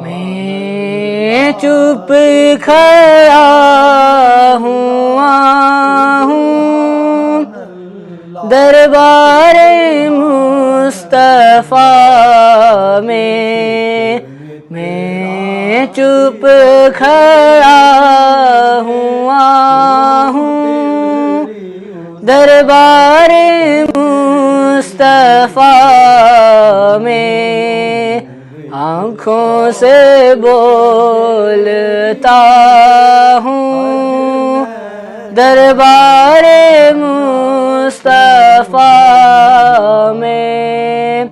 میں چپ کھڑا ہوا ہوں دربار مصطفیٰ میں چپ کھڑا ہوا ہوں دربار مصطفیٰ میں آنکھوں سے بولتا ہوں دربار مصطفیٰ میں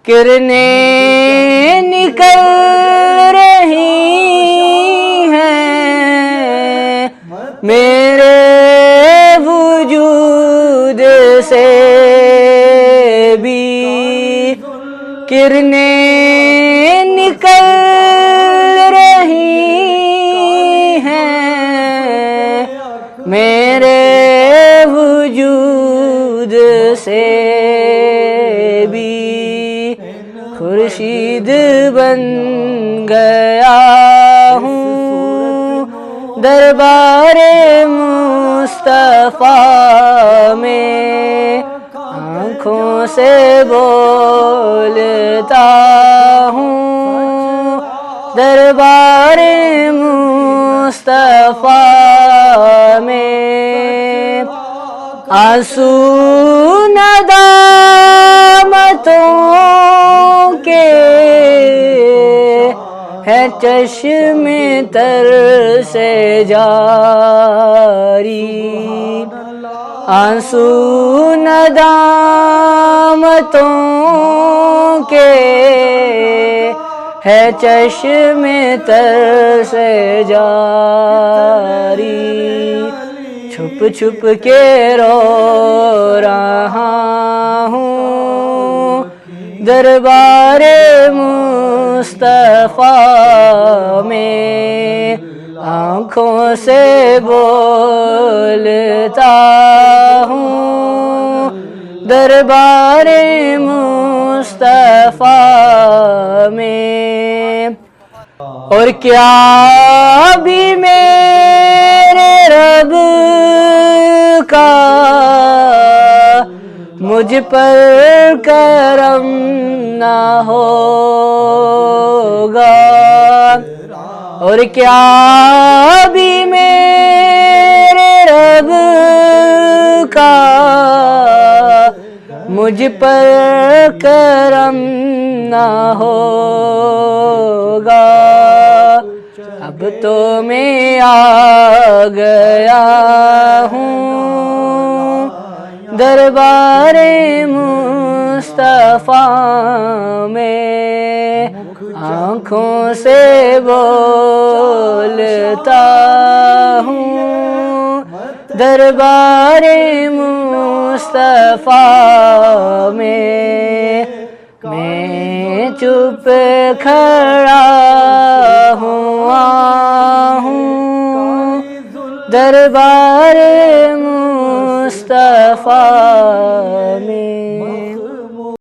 کرنیں نکل رہی ہیں میرے وجود سے بھی کرنیں نکل رہی ہیں میرے وجود سے بھی خورشید بن گیا ہوں دربار مصطفیٰ میں آنکھوں سے بولتا ہوں دربار مصطفیٰ میں آنسو ندامتوں کے ہے چشم تر سے جاری آنسو ندامتوں کے ہے چشم تر سے جاری چھپ چھپ کے رو رہا ہوں دربار مصطفیٰ میں آنکھوں سے بولتا ہوں دربار مصطفیٰ میں اور کیا بھی میرے رب کا مجھ پر کرم نہ ہوگا اور کیا بھی میرے رب کا مجھ پر کرم نہ ہوگا اب تو میں آ گیا ہوں دربار مصطفیٰ میں آنکھوں سے بولتا ہوں دربار مصطفیٰ میں چپ کھڑا ہوا ہوں دربار مصطفیٰ میں